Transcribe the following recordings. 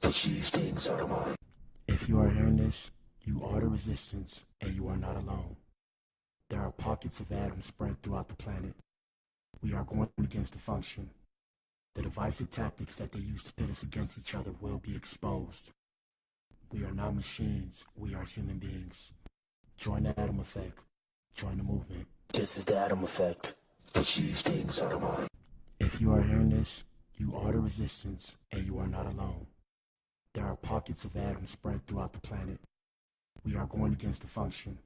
achieve things out of mind. If you are hearing this, you are the resistance, and you are not alone. There are pockets of atoms spread throughout the planet. We are going against the function. The divisive tactics that they use to pit us against each other will be exposed. We are not machines, we are human beings. Join the atom effect. Join the movement. This is the atom effect. Achieve things out of mind. If you are hearing this, you are the resistance, and you are not alone. There are pockets of atoms spread throughout the planet. We are going against the function.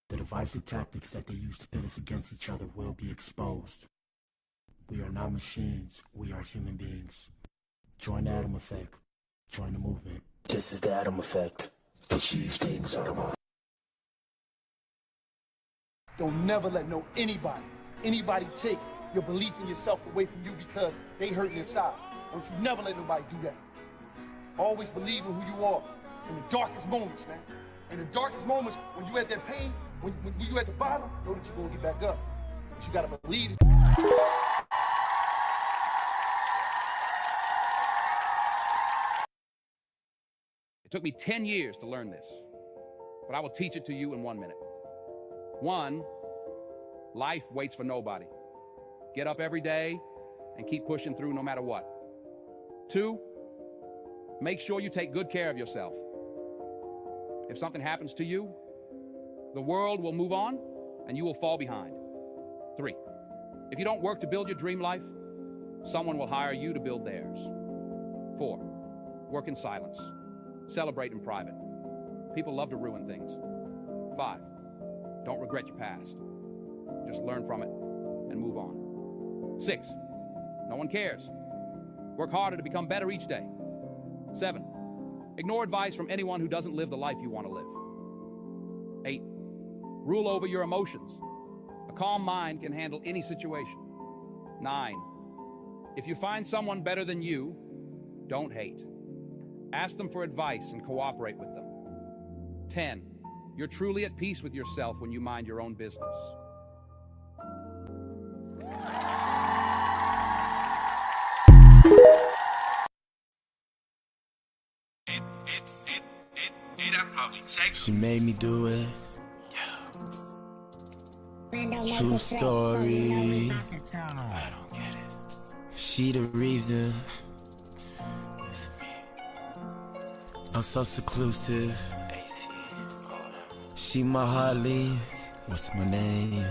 The divisive tactics that they use to pit us against each other will be exposed. We are not machines, we are human beings. Join the atom effect. Join the movement. This is the atom effect. Achieve things out of mind. Don't never let anybody take your belief in yourself away from you because they hurt inside. Don't you never let nobody do that. Always believe in who you are in the darkest moments, man. In the darkest moments, when you at that pain, when you at the bottom, know that you're gonna get back up. But you gotta believe it. It took me 10 years to learn this, but I will teach it to you in 1 minute. 1, life waits for nobody. Get up every day and keep pushing through no matter what. 2, make sure you take good care of yourself. If something happens to you, the world will move on and you will fall behind. 3, if you don't work to build your dream life, someone will hire you to build theirs. 4, work in silence. Celebrate in private. People love to ruin things. 5, don't regret your past. Just learn from it and move on. 6, no one cares. Work harder to become better each day. 7, ignore advice from anyone who doesn't live the life you want to live. 8, rule over your emotions. A calm mind can handle any situation. 9, if you find someone better than you, don't hate. Ask them for advice and cooperate with them. 10, you're truly at peace with yourself when you mind your own business. She made me do it. True story. I don't get it. She the reason I'm so seclusive. She my Harley. What's my name?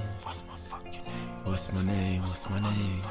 What's my name? What's my name?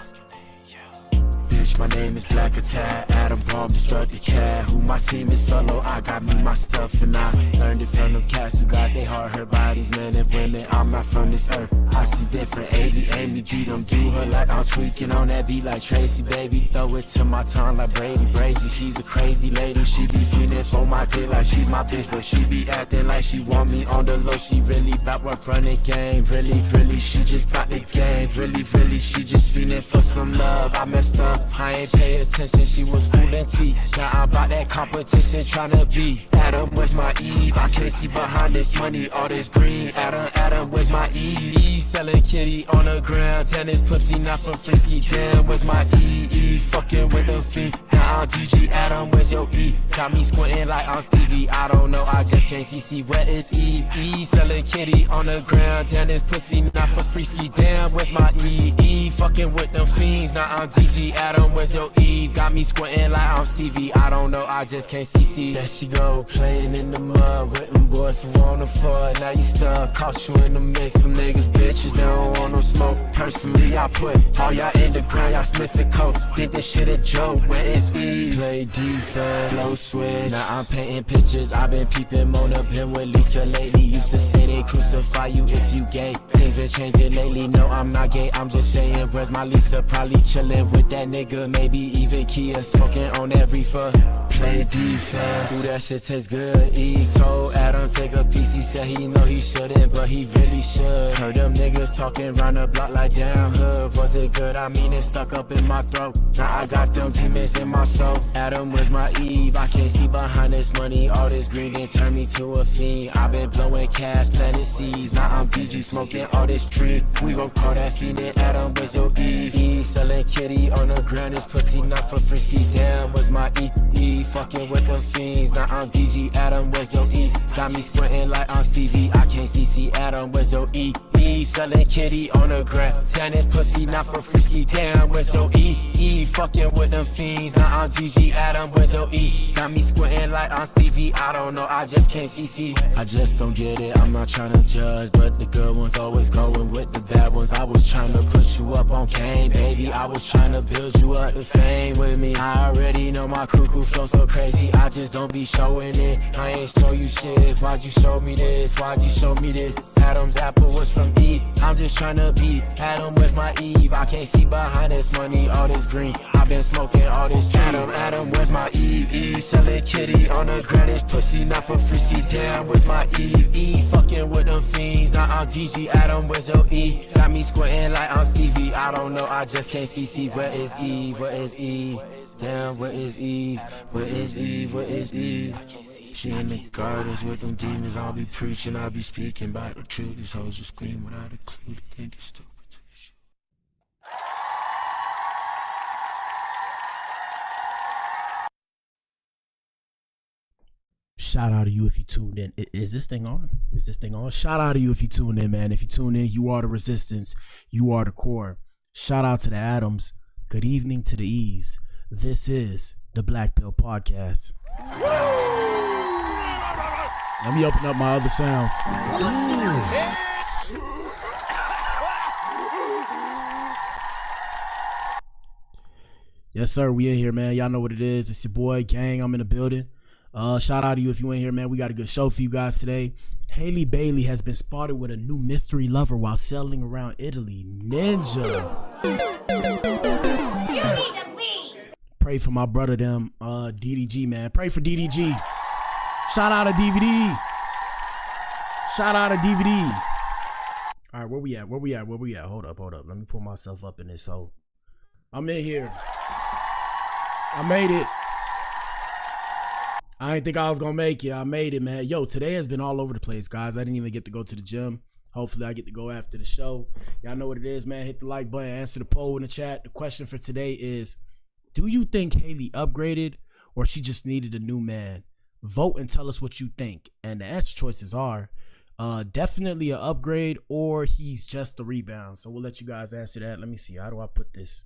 Bitch, my name is Black Attack. Adam Bomb, destructive cat. Who my team is solo. I got me myself and I learned it from them cats who got their heart hurt by these men and women. I'm not from this earth. I see different. Amy D them do her like I'm tweaking on that beat like Tracy, baby. Throw it to my tongue like Brady Brazy. She's a crazy lady. She be feeling for my dick like she's my bitch, but she be acting like she want me on the low. She really bout what run the game. Really, she just bout the game. Really, she just feeling for some love. I messed up. I ain't pay attention. She was fooling T. Now I'm about that competition tryna be Adam, where's my Eve? I can't see behind this money, all this green. Adam, where's my Eve? Selling kitty on the ground. Damn, this pussy not for frisky. Damn, where's my Eve? Fucking with the feet. Now I'm DG Adam, where's your E? Got me squinting like I'm Stevie. I don't know, I just can't see. Where is Eve? Selling kitty on the ground. Damn, this pussy not for frisky. Damn, where's my E? Fucking with them fiends. Now I'm DG Adam, where's your E? Got me squinting like I'm Stevie. I don't know, I just can't see. There she go, playing in the mud with them boys who wanna fuck. Now you stuck, caught you in the mix. Them niggas bitches, they don't want no smoke. Personally, I put all y'all in the ground, y'all sniffing coke. Think this shit a joke, where is E? Play defense, slow switch. Now I'm painting pictures, I've been peeping Mona, been with Lisa lately. Used to say they crucify you if you gay. Things been changing lately, no I'm not gay, I'm just saying. Where's my Lisa? Probably chillin' with that nigga, maybe even Kia. Smoking on that reefer, play defense. Ooh, that shit tastes good. E told Adam take a piece, he said he know he shouldn't, but he really should. Heard them niggas talking round the block like damn hood. Was it good? I mean it stuck up in my throat. Now I got them demons in my soul. Adam, where's my Eve? I can't see behind this money. All this green didn't turn me to a fiend. I've been blowing cash, planting seeds. Now I'm DG smoking all this tree. We gon' call that fiend in Adam, where's your Eve? Selling kitty on the ground, this pussy not for frisky. Damn, where's my E? E. Fucking with them fiends. Now I'm DG Adam, where's your E? Got me squinting like I'm Stevie. I can't CC Adam, where's your E? E. Selling kitty on the gram. Damn, this pussy not for frisky. Damn, where's your E? E. Fucking with them fiends. Now I'm DG Adam, where's your E? Got me squinting like I'm Stevie. I don't know, I just can't CC. I just don't get it. I'm not trying to judge, but the good ones always going with the bad ones. I was trying to put you up on game, baby. I was trying to build you up to fame with me. I already know my cuckoo flow so crazy. I just don't be showing it. I ain't show you shit. Why'd you show me this? Why'd you show me this? Adam's apple was from Eve. I'm just trying to be Adam with my Eve. I can't see behind this money, all this green. I've been smoking all this tree. Adam, where's my Eve? Eve selling kitty on the granite pussy, not for frisky. Damn, where's my Eve? Eve fucking with them fiends. Now I'm DG Adam, where's your E? Got me squinting like I'm Stevie. I don't know, I just can't see. Where is Eve? Where is Eve? Damn, where is Eve? Where is Eve? Where is Eve? She in the gardens with them demons. I'll be preaching, I'll be speaking by the truth. These hoes just scream without a clue. They think it's stupid. Shout out to you if you tuned in. Is this thing on? Is this thing on? Shout out to you if you tuned in, man. If you tune in, you are the resistance. You are the core. Shout out to the Adams. Good evening to the Eves. This is the Blac Pill Podcast. Let me open up my other sounds. Yes, sir. We in here, man. Y'all know what it is. It's your boy, gang. I'm in the building. Shout out to you if you in here, man. We got a good show for you guys today. Halle Bailey has been spotted with a new mystery lover while sailing around Italy. Ninja. Pray for my brother, them, DDG, man. Pray for DDG. Shout out to DVD. Shout out to DVD. All right, where we at? Hold up. Let me pull myself up in this hole. I'm in here. I made it. I didn't think I was gonna make it. I made it, man. Yo, today has been all over the place, guys. I didn't even get to go to the gym. Hopefully I get to go after the show. Y'all know what it is, man. Hit the like button, answer the poll in the chat. The question for today is, do you think Halle upgraded or she just needed a new man? Vote and tell us what you think. And the answer choices are definitely an upgrade or he's just a rebound. So we'll let you guys answer that. Let me see. How do I put this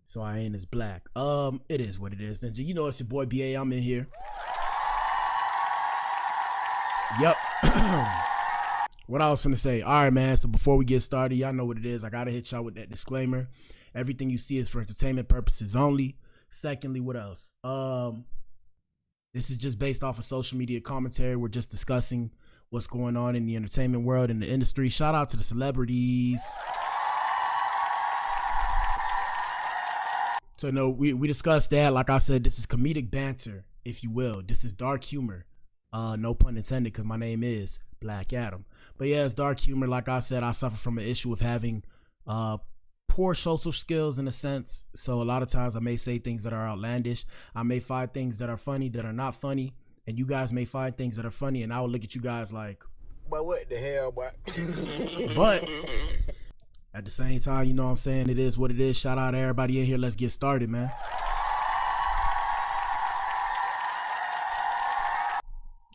so I ain't as black? It is what it is. Ninja, you know it's your boy BA. I'm in here. Yep. What I was gonna say. All right, man. So before we get started, y'all know what it is. I gotta hit y'all with that disclaimer. Everything you see is for entertainment purposes only. Secondly, what else? This is just based off of social media commentary. We're just discussing what's going on in the entertainment world, in the industry. Shout out to the celebrities. So no, we discussed that. Like I said, this is comedic banter, if you will. This is dark humor. No pun intended, because my name is Black Adam. But yeah, it's dark humor. Like I said, I suffer from an issue of having poor social skills in a sense. So a lot of times I may say things that are outlandish. I may find things that are funny that are not funny. And you guys may find things that are funny, and I will look at you guys like, But what the hell, boy? but at the same time, you know what I'm saying? It is what it is. Shout out to everybody in here. Let's get started, man.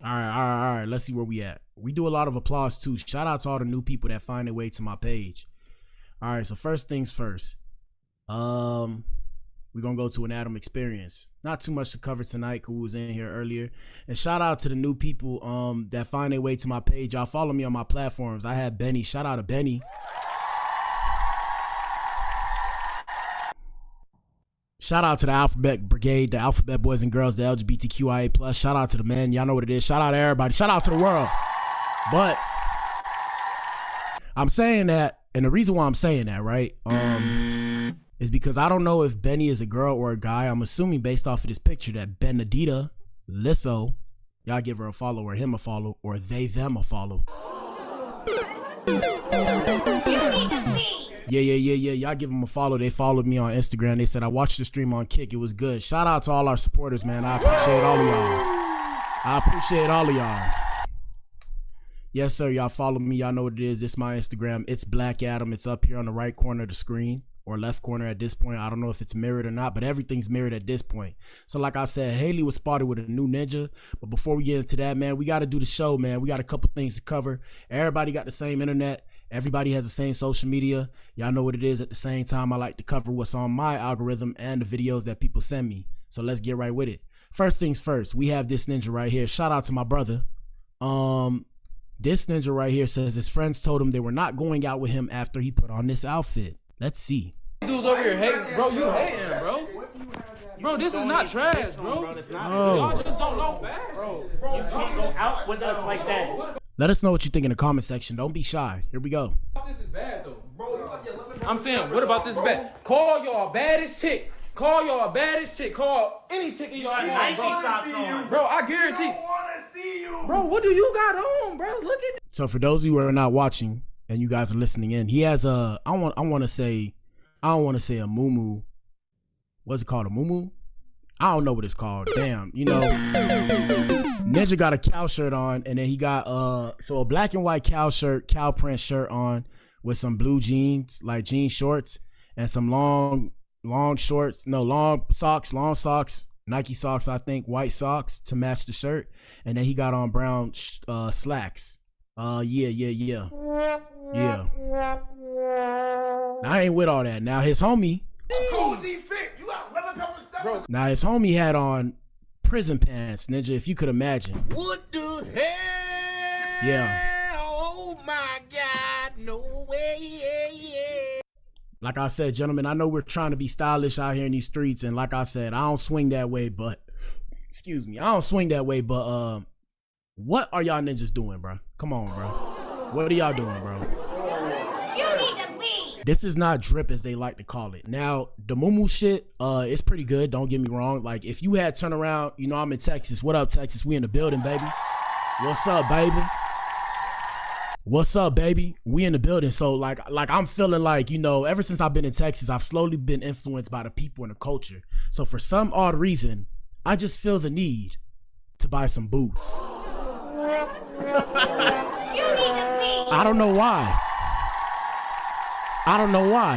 All right. Let's see where we at. We do a lot of applause too. Shout out to all the new people that find their way to my page. All right, so first things first. We're gonna go to an Adam experience. Not too much to cover tonight, who was in here earlier. And shout out to the new people that find their way to my page. Y'all follow me on my platforms. I had Benny. Shout out to Benny. Shout out to the Alphabet Brigade, the Alphabet Boys and Girls, the LGBTQIA+. Shout out to the men. Y'all know what it is. Shout out to everybody. Shout out to the world. But I'm saying that, and the reason why I'm saying that, right, is because I don't know if Benny is a girl or a guy. I'm assuming based off of this picture that Benedita Lisso, y'all give her a follow or him a follow or they them a follow. Yeah. Y'all give them a follow. They followed me on Instagram. They said, I watched the stream on Kick. It was good. Shout out to all our supporters, man. I appreciate all of y'all. Yes, sir. Y'all follow me. Y'all know what it is. It's my Instagram. It's Black Adam. It's up here on the right corner of the screen. or left corner at this point. I don't know if it's mirrored or not, but everything's mirrored at this point. So like I said, Haley was spotted with a new ninja. But before we get into that, man, we got to do the show, man. We got a couple things to cover. Everybody got the same internet. Everybody has the same social media. Y'all know what it is. At the same time, I like to cover what's on my algorithm and the videos that people send me. So let's get right with it. First things first, we have this ninja right here. Shout out to my brother. This ninja right here says his friends told him they were not going out with him after he put on this outfit. Let's see. Dudes over here hating, bro. You hating, bro. Bro, this is not trash, bro. Y'all just don't know fast. Bro, you can't go out with us like that. Let us know what you think in the comment section. Don't be shy. Here we go. This is bad, though. I'm saying, what about this bad? Call y'all baddest chick. Call y'all baddest chick. Call any chick in y'all want. Bro, I guarantee. I want to see you. Bro, what do you got on, bro? Look at this. So for those of you who are not watching and you guys are listening in, he has a, I don't want to say a muumuu. What's it called? A muumuu? I don't know what it's called. Damn, you know, Ninja got a cow shirt on, and then he got so a black and white cow print shirt on with some blue jeans, like jean shorts, and some long socks, Nike socks, I think, white socks to match the shirt, and then he got on brown slacks. Yeah. Now, I ain't with all that. Now his homie, Cozy fit. You got lemon pepper stuff. Bro. Now his homie had on prison pants, Ninja, if you could imagine. What the hell? Yeah. Oh my God, no way. Like I said, gentlemen, I know we're trying to be stylish out here in these streets, and like I said, I don't swing that way, but what are y'all ninjas doing, bro? Come on, bro. What are y'all doing, bro? You need to leave. This is not drip, as they like to call it. Now, the muumuu shit, it's pretty good. Don't get me wrong. Like, if you had turned around, you know, I'm in Texas. What up, Texas? We in the building, baby. What's up, baby? What's up, baby? We in the building. So, like I'm feeling like, you know, ever since I've been in Texas, I've slowly been influenced by the people and the culture. So, for some odd reason, I just feel the need to buy some boots. I don't know why.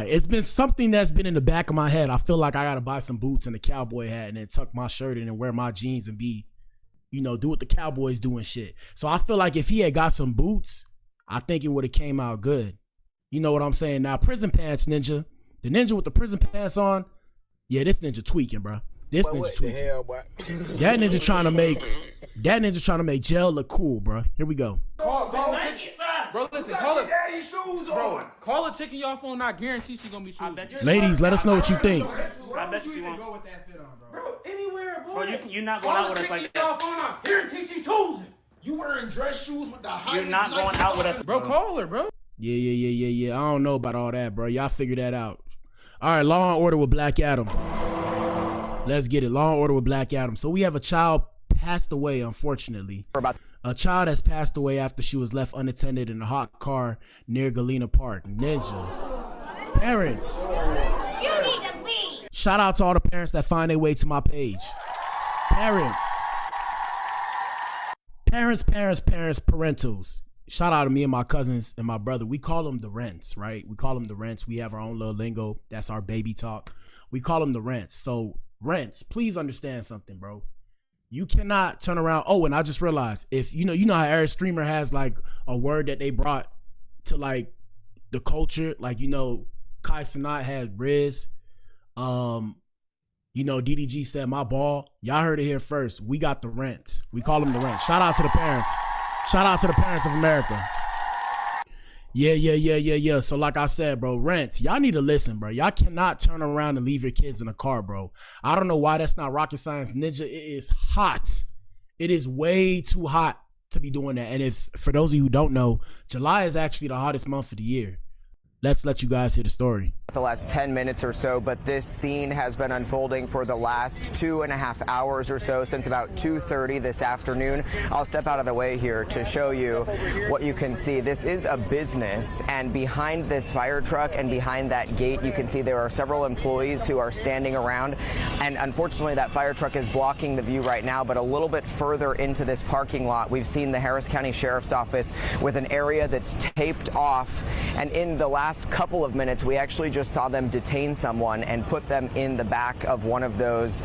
It's been something that's been in the back of my head. I feel like I gotta buy some boots and a cowboy hat and then tuck my shirt in and wear my jeans and be, you know, do what the Cowboys do and shit. So I feel like if he had got some boots, I think it would have came out good. You know what I'm saying? Now, prison pants, Ninja. The ninja with the prison pants on, yeah, this ninja tweaking, bro. This ninja tweaking. That ninja trying to make jail look cool, bro. Here we go. Bro, listen, call it. Daddy shoes on. Call a chick in y'all phone. I guarantee she gonna be shoes. Ladies, let us know what you think. I bet you won't. Go with that fit on, bro. Anywhere, boy. Bro, you're not going out with us like that. Call a chick in y'all phone. I guarantee she choosing. You wearing dress shoes with the highest. You're not going out with us, bro. Call her, bro. Yeah. I don't know about all that, bro. Y'all figure that out. All right, Law and Order with Black Adam. Let's get it. Law and Order with Black Adam. So we have a child passed away, unfortunately. A child has passed away after she was left unattended in a hot car near Galena Park. Ninja. Parents. You need to leave. Shout out to all the parents that find their way to my page. Parents. Parentals. Shout out to me and my cousins and my brother. We call them the rents, right? We call them the rents. We have our own little lingo. That's our baby talk. We call them the rents. So rents, please understand something, bro. You cannot turn around. Oh, and I just realized, if you know how every streamer has like a word that they brought to like the culture, like, you know, Kai Cenat had Riz, you know, DDG said my ball. Y'all heard it here first. We got the rents. We call them the rents. Shout out to the parents. Shout out to the parents of America. Yeah. So like I said, bro, rents, y'all need to listen, bro. Y'all cannot turn around and leave your kids in a car, bro. I don't know why that's not rocket science, Ninja. It is hot. It is way too hot to be doing that. And if, for those of you who don't know, July is actually the hottest month of the year. Let's let you guys hear the story. The last 10 minutes or so, but this scene has been unfolding for the last 2.5 hours or so, since about 2:30 this afternoon. I'll step out of the way here to show you what you can see. This is a business, and behind this fire truck and behind that gate, you can see there are several employees who are standing around, and unfortunately that fire truck is blocking the view right now. But a little bit further into this parking lot, we've seen the Harris County Sheriff's Office with an area that's taped off, and in the last couple of minutes we actually just just saw them detain someone and put them in the back of one of those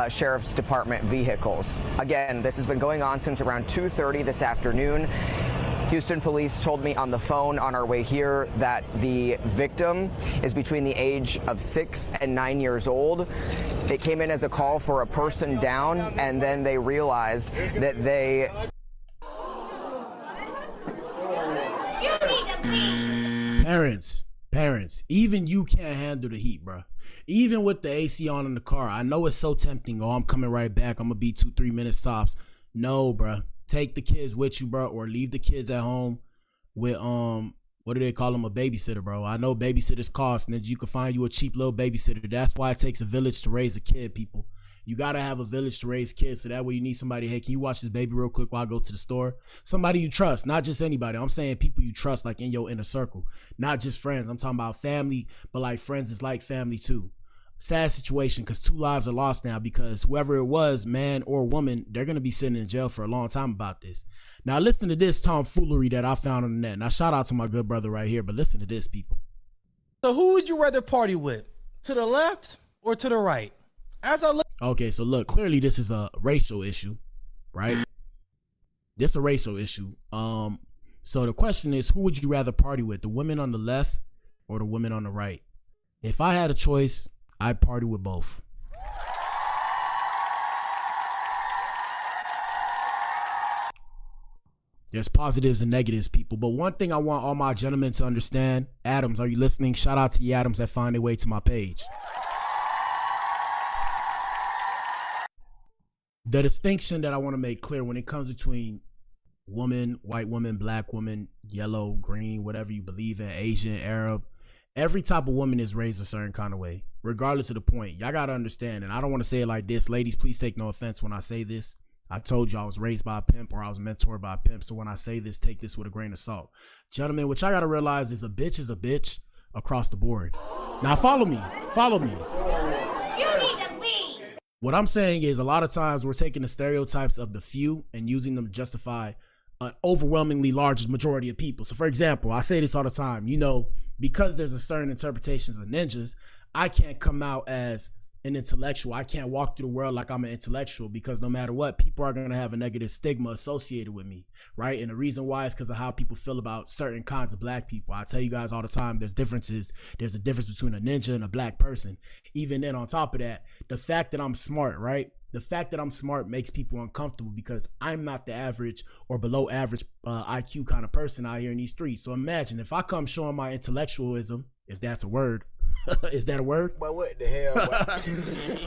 sheriff's department vehicles. Again, this has been going on since around 2:30 this afternoon. Houston police told me on the phone on our way here that the victim is between the age of 6 and 9 years old. It came in as a call for a person down, and then they realized that they... Parents, even you can't handle the heat, bro. Even with the AC on in the car, I know it's so tempting. Oh, I'm coming right back. I'm gonna be 2-3 minutes tops. No, bro. Take the kids with you, bro, or leave the kids at home with what do they call them, a babysitter, bro. I know babysitters cost, and then you can find you a cheap little babysitter. That's why it takes a village to raise a kid, people. You gotta have a village to raise kids, so that way you need somebody. Hey, can you watch this baby real quick while I go to the store? Somebody you trust, not just anybody. I'm saying people you trust, like in your inner circle, not just friends. I'm talking about family, but like friends is like family too. Sad situation, because 2 lives are lost now, because whoever it was, man or woman, they're going to be sitting in jail for a long time about this. Now listen to this tomfoolery that I found on the net. Now shout out to my good brother right here, but listen to this, people. So who would you rather party with? To the left or to the right? As I look. Okay, so look, clearly this is a racial issue, right? This is a racial issue. So the question is, who would you rather party with? The women on the left or the women on the right? If I had a choice, I'd party with both. There's positives and negatives, people. But one thing I want all my gentlemen to understand, Adams, are you listening? Shout out to the Adams that find their way to my page. The distinction that I want to make clear when it comes between woman, white woman, black woman, yellow, green, whatever you believe in, Asian, Arab, every type of woman is raised a certain kind of way, regardless of the point. Y'all got to understand, and I don't want to say it like this. Ladies, please take no offense when I say this. I told you I was raised by a pimp, or I was mentored by a pimp. So when I say this, take this with a grain of salt. Gentlemen, what y'all got to realize is a bitch across the board. Now follow me. Follow me. You need to leave. What I'm saying is a lot of times we're taking the stereotypes of the few and using them to justify an overwhelmingly large majority of people. So for example, I say this all the time, you know, because there's a certain interpretations of ninjas, I can't come out as an intellectual. I can't walk through the world like I'm an intellectual, because no matter what, people are going to have a negative stigma associated with me, right? And the reason why is because of how people feel about certain kinds of black people. I tell you guys all the time, there's differences. There's a difference between a ninja and a black person. Even then, on top of that, the fact that I'm smart, right? The fact that I'm smart makes people uncomfortable, because I'm not the average or below average IQ kind of person out here in these streets. So imagine if I come showing my intellectualism, if that's a word. Is that a word? But what the hell?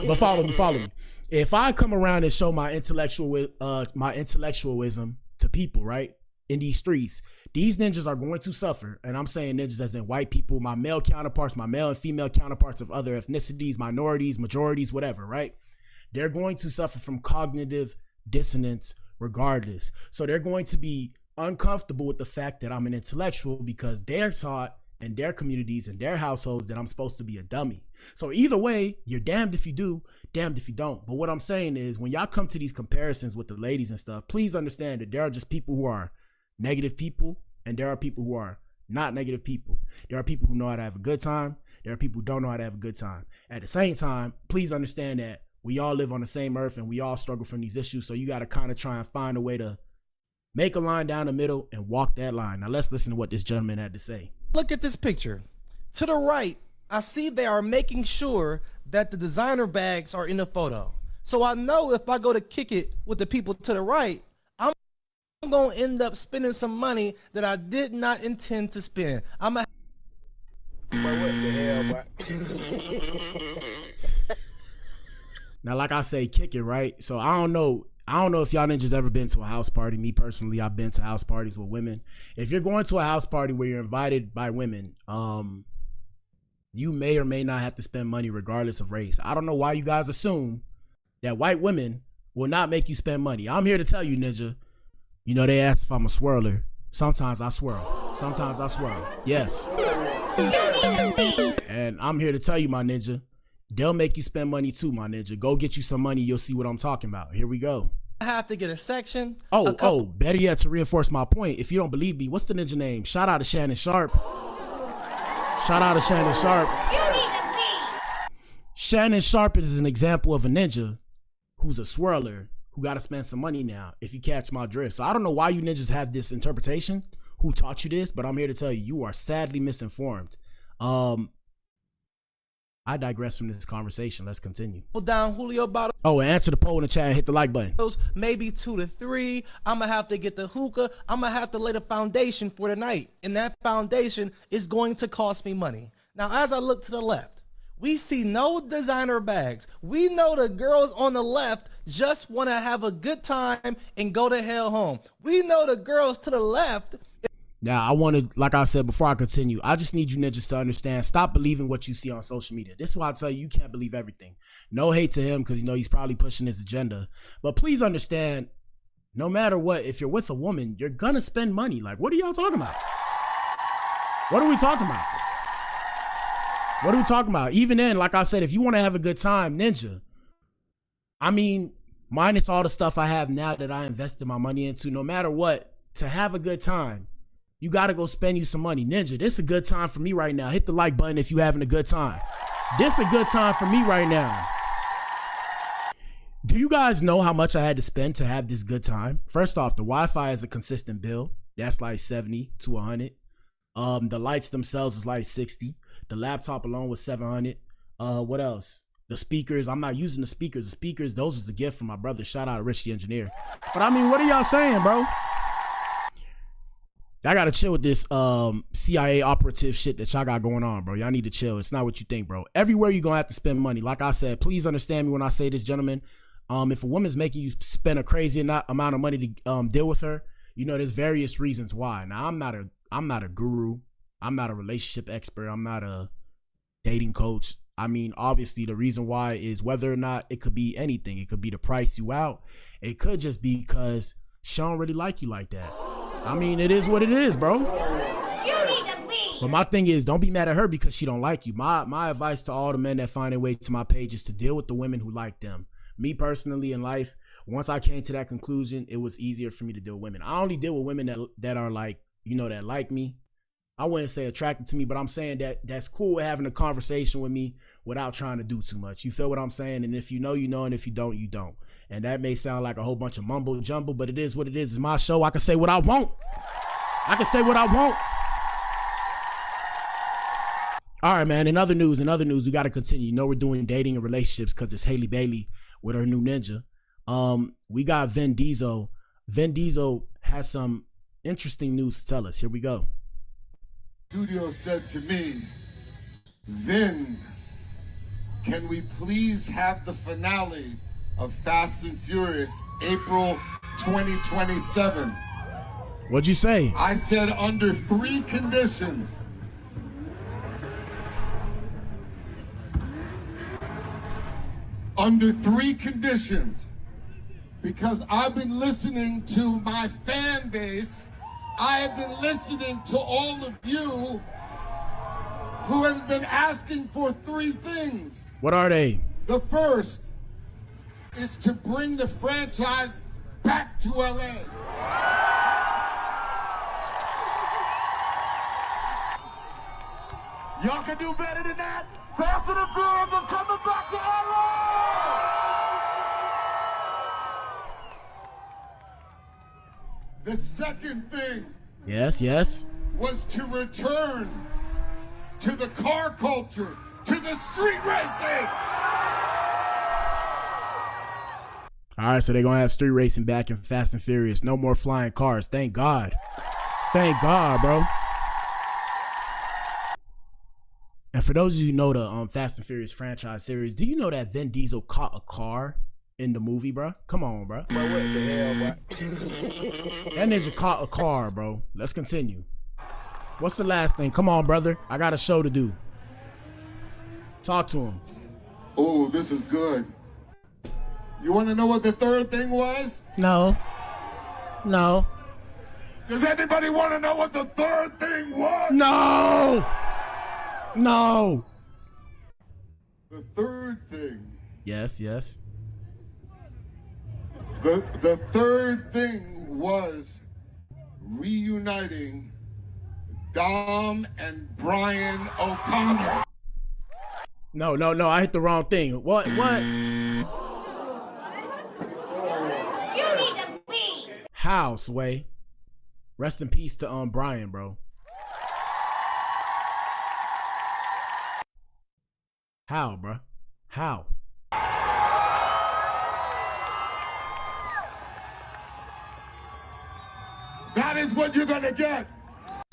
But follow me. If I come around and show my intellectualism to people, right, in these streets, these ninjas are going to suffer. And I'm saying ninjas as in white people, my male counterparts, my male and female counterparts of other ethnicities, minorities, majorities, whatever, right? They're going to suffer from cognitive dissonance regardless. So they're going to be uncomfortable with the fact that I'm an intellectual, because they're taught in their communities and their households that I'm supposed to be a dummy. So either way, you're damned if you do, damned if you don't. But what I'm saying is, when y'all come to these comparisons with the ladies and stuff, please understand that there are just people who are negative people, and there are people who are not negative people. There are people who know how to have a good time. There are people who don't know how to have a good time. At the same time, please understand that we all live on the same earth and we all struggle from these issues. So you got to kind of try and find a way to make a line down the middle and walk that line. Now let's listen to what this gentleman had to say. Look at this picture. To the right, I see they are making sure that the designer bags are in the photo. So I know if I go to kick it with the people to the right, I'm going to end up spending some money that I did not intend to spend. But what the hell, boy? Now, like I say, kick it, right? So I don't know if y'all ninjas ever been to a house party. Me personally, I've been to house parties with women. If you're going to a house party where you're invited by women, you may or may not have to spend money regardless of race. I don't know why you guys assume that white women will not make you spend money. I'm here to tell you, ninja, you know, they ask if I'm a swirler. Sometimes I swirl. Sometimes I swirl. Yes. And I'm here to tell you, my ninja, they'll make you spend money too, my ninja. Go get you some money. You'll see what I'm talking about. Here we go. I have to get a section. Better yet, to reinforce my point, if you don't believe me, what's the ninja name? Shout out to Shannon Sharp. Shout out to Shannon Sharp. Shannon Sharp is an example of a ninja who's a swirler who got to spend some money now, if you catch my drift. So I don't know why you ninjas have this interpretation, who taught you this, but I'm here to tell you, you are sadly misinformed. I digress from this conversation. Let's continue. Down Julio Bottle. Oh, and answer the poll in the chat and hit the like button. Maybe 2 to 3. I'm going to have to get the hookah. I'm going to have to lay the foundation for the night. And that foundation is going to cost me money. Now, as I look to the left, we see no designer bags. We know the girls on the left just want to have a good time and go to hell home. We know the girls to the left. Now, I wanted, like I said before I continue, I just need you ninjas to understand, stop believing what you see on social media. This is why I tell you can't believe everything. No hate to him because, you know, he's probably pushing his agenda. But please understand, no matter what, if you're with a woman, you're going to spend money. Like, what are y'all talking about? What are we talking about? What are we talking about? Even then, like I said, if you want to have a good time, ninja, I mean, minus all the stuff I have now that I invested my money into, no matter what, to have a good time, you got to go spend you some money. Ninja, this is a good time for me right now. Hit the like button if you having a good time. This is a good time for me right now. Do you guys know how much I had to spend to have this good time? First off, the Wi-Fi is a consistent bill. That's like 70 to 100. The lights themselves is like 60. The laptop alone was 700. What else? The speakers, I'm not using the speakers. The speakers, those was a gift from my brother. Shout out to Rich the engineer. But I mean, what are y'all saying, bro? I gotta chill with this CIA operative shit that y'all got going on, bro. Y'all need to chill. It's not what you think, bro. Everywhere you're gonna have to spend money. Like I said, please understand me when I say this, gentlemen. If a woman's making you spend a crazy amount of money to deal with her, you know, there's various reasons why. Now, I'm not a guru. I'm not a relationship expert. I'm not a dating coach. I mean, obviously, the reason why is whether or not it could be anything. It could be to price you out. It could just be because she don't really like you like that. I mean, it is what it is, bro. You need to leave. But my thing is, don't be mad at her because she don't like you. My advice to all the men that find their way to my page is to deal with the women who like them. Me personally in life, once I came to that conclusion, it was easier for me to deal with women. I only deal with women that are like, you know, that like me. I wouldn't say attracted to me, but I'm saying that that's cool with having a conversation with me without trying to do too much. You feel what I'm saying? And if you know, you know, and if you don't, you don't. And that may sound like a whole bunch of mumbo jumbo, but it is what it is. It's my show. I can say what I want. I can say what I want. All right, man. In other news, we got to continue. You know, we're doing dating and relationships because it's Halle Bailey with her new ninja. We got Vin Diesel. Vin Diesel has some interesting news to tell us. Here we go. Studio said to me, Vin, can we please have the finale of Fast and Furious April 2027? What'd you say? I said under 3 conditions. Under 3 conditions. Because I've been listening to my fan base. I have been listening to all of you who have been asking for 3 things. What are they? The first is to bring the franchise back to LA. Y'all can do better than that. Fast and Furious is coming back to LA. The second thing, yes, was to return to the car culture, to the street racing. All right, so they're going to have street racing back in Fast and Furious. No more flying cars. Thank God. Thank God, bro. And for those of you who know the Fast and Furious franchise series, do you know that Vin Diesel caught a car in the movie, bro? Come on, bro. Bro, what the hell, bro? That ninja caught a car, bro. Let's continue. What's the last thing? Come on, brother. I got a show to do. Talk to him. Oh, this is good. You want to know what the third thing was? No. Does anybody want to know what the third thing was? No. The third thing. Yes. The third thing was reuniting Dom and Brian O'Connor. No, I hit the wrong thing. What? You need to leave. How, Sway? Rest in peace to Brian, bro. How, bro? How? That is what you're gonna get.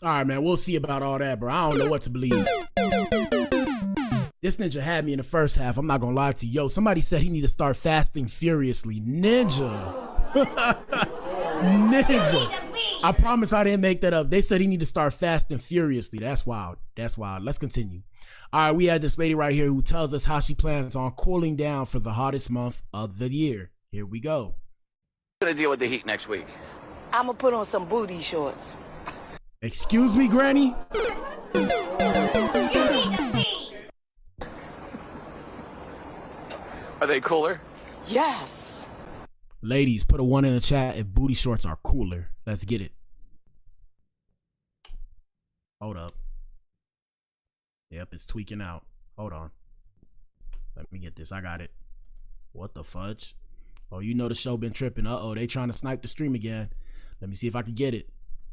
All right, man. We'll see about all that, bro. I don't know what to believe. This ninja had me in the first half. I'm not gonna lie to you. Yo, somebody said he need to start fasting furiously. Ninja. Ninja. I promise I didn't make that up. They said he need to start fasting furiously. That's wild. That's wild. Let's continue. All right, we had this lady right here who tells us how she plans on cooling down for the hottest month of the year. Here we go. I'm gonna deal with the heat next week. I'm gonna put on some booty shorts. Excuse me, Granny? Are they cooler? Yes. Ladies, put a 1 in the chat if booty shorts are cooler. Let's get it. Hold up. Yep, it's tweaking out. Hold on. Let me get this. I got it. What the fudge? Oh, you know the show been tripping. Uh-oh, they trying to snipe the stream again. Let me see if I can get it.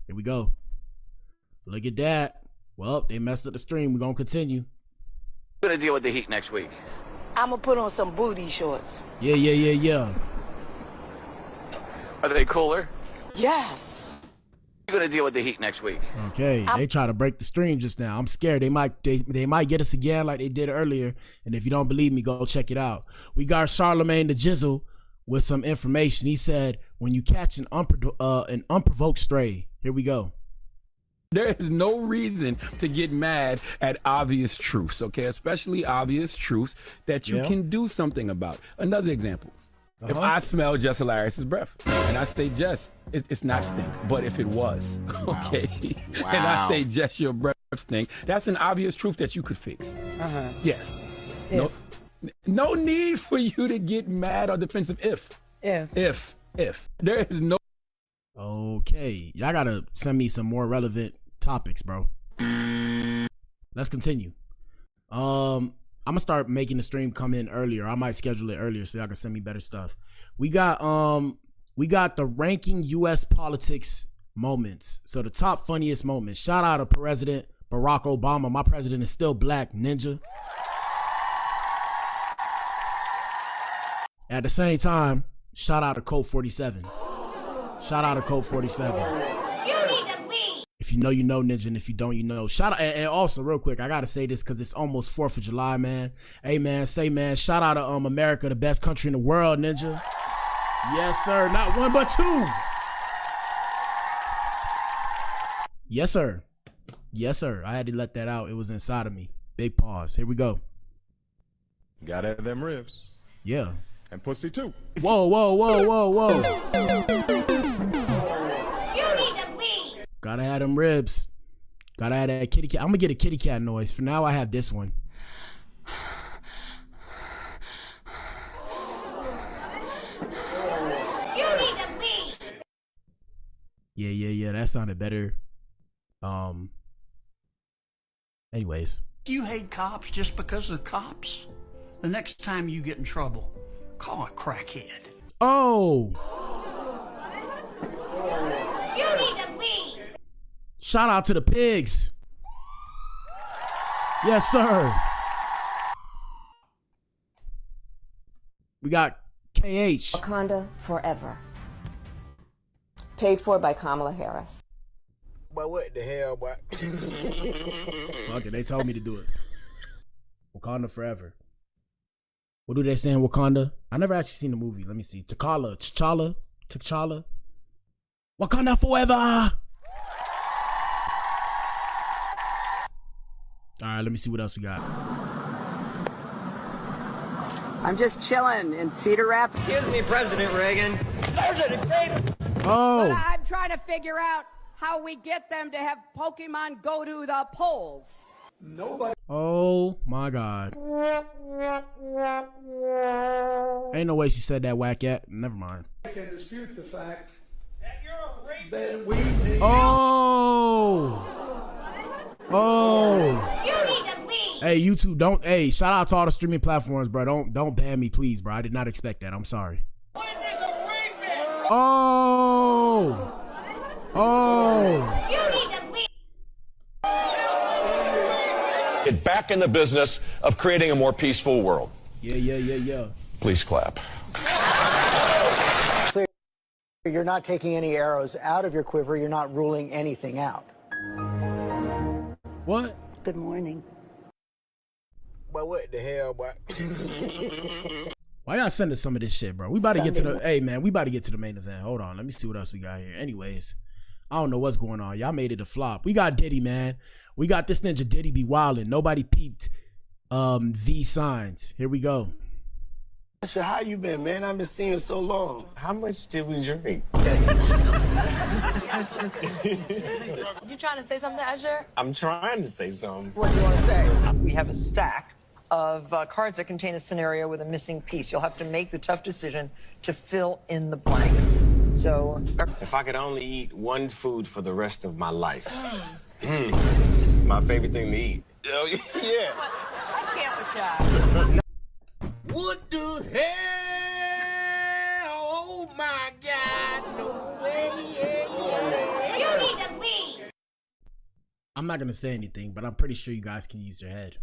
Here we go. Look at that. Well, they messed up the stream. We're going to continue. I'm gonna deal with the heat next week. I'm gonna put on some booty shorts. Yeah. Are they cooler? Yes. I'm gonna deal with the heat next week. Okay, they try to break the stream just now. I'm scared they might get us again like they did earlier. And if you don't believe me, go check it out. We got Charlemagne the Jizzle with some information. He said, when you catch an unprovoked stray, here we go. There is no reason to get mad at obvious truths, okay? Especially obvious truths that you can do something about. Another example. If I smell Jess Hilarious' breath and I say, Jess, it's not stink, but if it was, okay? Wow. And I say, Jess, your breath stink, that's an obvious truth that you could fix. Yes. No need for you to get mad or defensive if. There is no. Okay, y'all gotta send me some more relevant topics, bro. Let's continue. I'm gonna start making the stream come in earlier. I might schedule it earlier so y'all can send me better stuff. We got the ranking US politics moments. So the top funniest moments. Shout out to President Barack Obama. My president is still black, ninja. At the same time, shout out to Code 47. Shout out to Code 47. If you know, you know, ninja, and if you don't, you know. Shout out, and also real quick, I gotta say this because it's almost 4th of July, man. Hey, man, shout out to America, the best country in the world, ninja. Yes, sir. Not one, but two. Yes, sir. Yes, sir. I had to let that out. It was inside of me. Big pause. Here we go. Gotta have them ribs. Yeah. And pussy too. Whoa. Gotta have them ribs. Gotta have that kitty cat. I'm gonna get a kitty cat noise. For now, I have this one. Yeah. That sounded better. Anyways. Do you hate cops just because of the cops? The next time you get in trouble, call a crackhead. Oh. You need to leave. Shout out to the pigs. Yes, sir. We got KH. Wakanda forever. Paid for by Kamala Harris. But what the hell, boy? Fuck it, they told me to do it. Wakanda forever. What do they say in Wakanda? I never actually seen the movie. Let me see. T'Challa. Wakanda forever. All right, let me see what else we got. I'm just chilling in Cedar Rapids. Excuse me, President Reagan. There's a debate. Oh. But I'm trying to figure out how we get them to have Pokemon go to the polls. Nobody. Oh my God. Ain't no way she said that, whack at. Never mind. I can dispute the fact that we need. Oh. You need to leave. Hey, YouTube, don't. Hey, shout out to all the streaming platforms, bro. Don't ban me, please, bro. I did not expect that. I'm sorry. Oh. Get back in the business of creating a more peaceful world. Yeah. Please clap. You're not taking any arrows out of your quiver. You're not ruling anything out. What? Good morning. But what the hell, boy? Why y'all sending some of this shit, bro? We about to get to the. Hey, man, we about to get to the main event. Hold on, let me see what else we got here. Anyways, I don't know what's going on. Y'all made it a flop. We got Diddy, man. We got this ninja Diddy be wildin'. Nobody peeped these signs. Here we go. So how you been, man? I've been seeing you so long. How much did we drink? You trying to say something, Asher? I'm trying to say something. What do you want to say? We have a stack of cards that contain a scenario with a missing piece. You'll have to make the tough decision to fill in the blanks. So, if I could only eat one food for the rest of my life. My favorite thing to eat. Oh, yeah. I can't with y'all. What the hell? Oh my God, no way. You need to leave. I'm not gonna say anything, but I'm pretty sure you guys can use your head.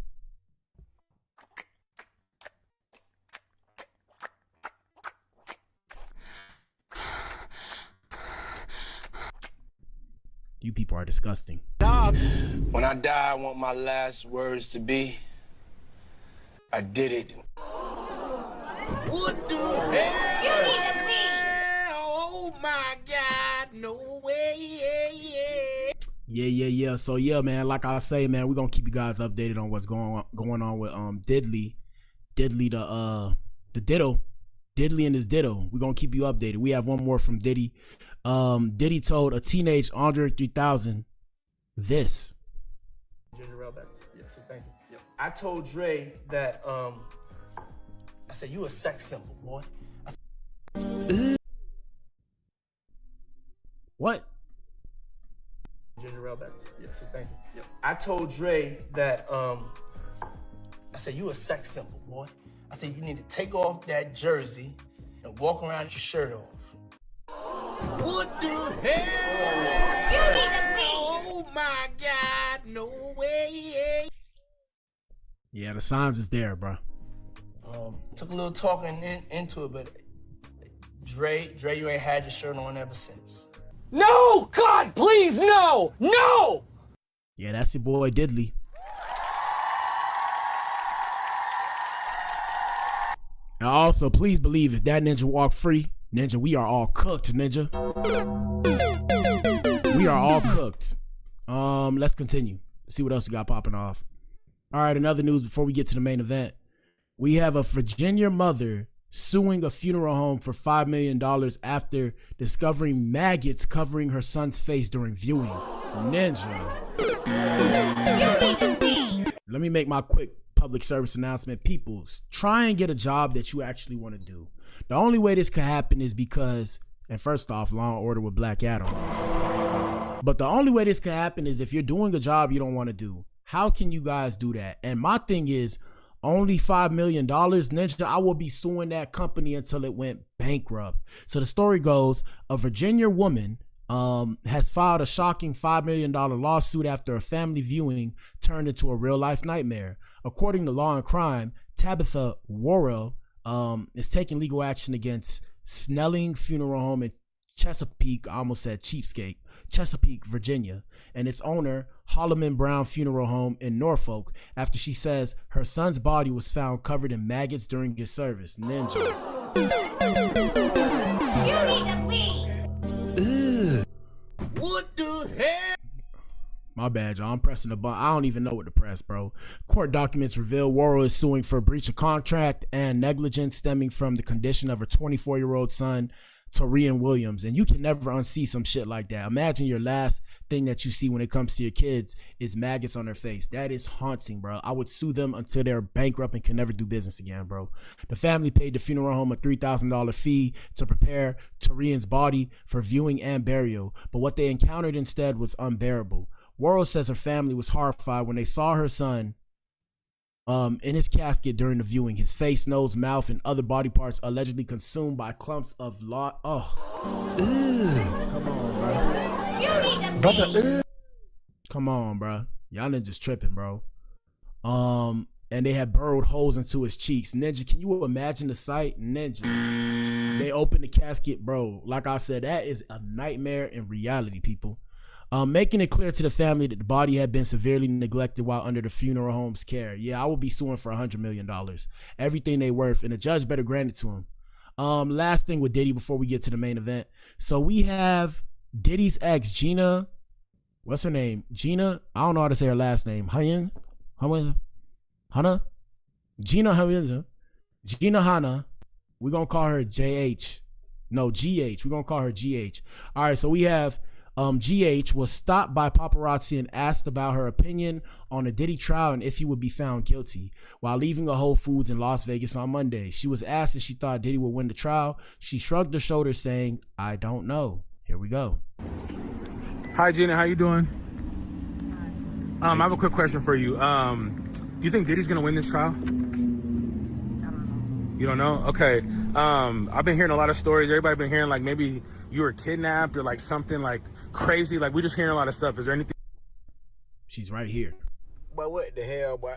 You people are disgusting. When I die, I want my last words to be, I did it. What the hell? You need to leave. Oh my God, no way. Yeah. So yeah, man, like I say, man, we're gonna keep you guys updated on what's going on with Diddley the Ditto. Diddley and his Ditto. We're gonna keep you updated. We have one more from Diddy. Diddy told a teenage Andre 3000 this. So thank you. Yep. I told Dre that I said, you a sex symbol, boy. What? So thank you. Yep. I told Dre that I said, you a sex symbol, boy. I said, you need to take off that jersey and walk around with your shirt off. What the hell? You need to leave. Oh my God, no way. Yeah, the signs is there, bro. Took a little talking into it, but Dre, you ain't had your shirt on ever since. No! God, please, no! No! Yeah, that's your boy Diddley. And also, please believe if that ninja walk free, ninja, we are all cooked, ninja. We are all cooked. Let's continue. Let's see what else we got popping off. All right, another news before we get to the main event. We have a Virginia mother suing a funeral home for $5 million after discovering maggots covering her son's face during viewing. Ninja. Let me make my quick public service announcement. People, try and get a job that you actually want to do. The only way this could happen is because, and first off, Law and Order with Black Adam. But the only way this could happen is if you're doing a job you don't want to do. How can you guys do that? And my thing is, only $5 million, ninja, I will be suing that company until it went bankrupt. So the story goes, a Virginia woman has filed a shocking $5 million lawsuit after a family viewing turned into a real life nightmare. According to Law and Crime, Tabitha Worrell is taking legal action against Snelling Funeral Home in Chesapeake, I almost said Cheapskate, Chesapeake, Virginia, and its owner, Holloman Brown Funeral Home in Norfolk, after she says her son's body was found covered in maggots during his service. Ninja. You need to leave. What the hell? My bad, y'all. I'm pressing the button. I don't even know what to press, bro. Court documents reveal Worrell is suing for breach of contract and negligence stemming from the condition of her 24-year-old son, Torian Williams. And you can never unsee some shit like that. Imagine your last thing that you see when it comes to your kids is maggots on their face. That is haunting, bro. I would sue them until they're bankrupt and can never do business again, bro. The family paid the funeral home a $3,000 fee to prepare Torian's body for viewing and burial, but what they encountered instead was unbearable. Worrell says her family was horrified when they saw her son in his casket during the viewing. His face, nose, mouth, and other body parts allegedly consumed by clumps of come on, bro. Come on, bro. Y'all ninjas tripping, bro. And they had burrowed holes into his cheeks. Ninja, can you imagine the sight? Ninja. They opened the casket, bro. Like I said, that is a nightmare in reality, people. Making it clear to the family that the body had been severely neglected while under the funeral home's care. Yeah, I will be suing for $100 million. Everything they worth, and the judge better grant it to him. Last thing with Diddy before we get to the main event. So we have Diddy's ex, Gina. What's her name? Gina? I don't know how to say her last name. Hannah? Gina Hanna. Gina Hanna. We're going to call her JH. No, GH. We're going to call her GH. All right, so we have GH was stopped by paparazzi and asked about her opinion on the Diddy trial and if he would be found guilty. While leaving a Whole Foods in Las Vegas on Monday, she was asked if she thought Diddy would win the trial. She shrugged her shoulders saying, "I don't know." Here we go. Hi, Gina. How you doing? I have a quick question for you. Do you think Diddy's gonna win this trial? You don't know? Okay. I've been hearing a lot of stories. Everybody been hearing like maybe you were kidnapped or like something like crazy. Like we're just hearing a lot of stuff. Is there anything? She's right here. But what the hell, boy?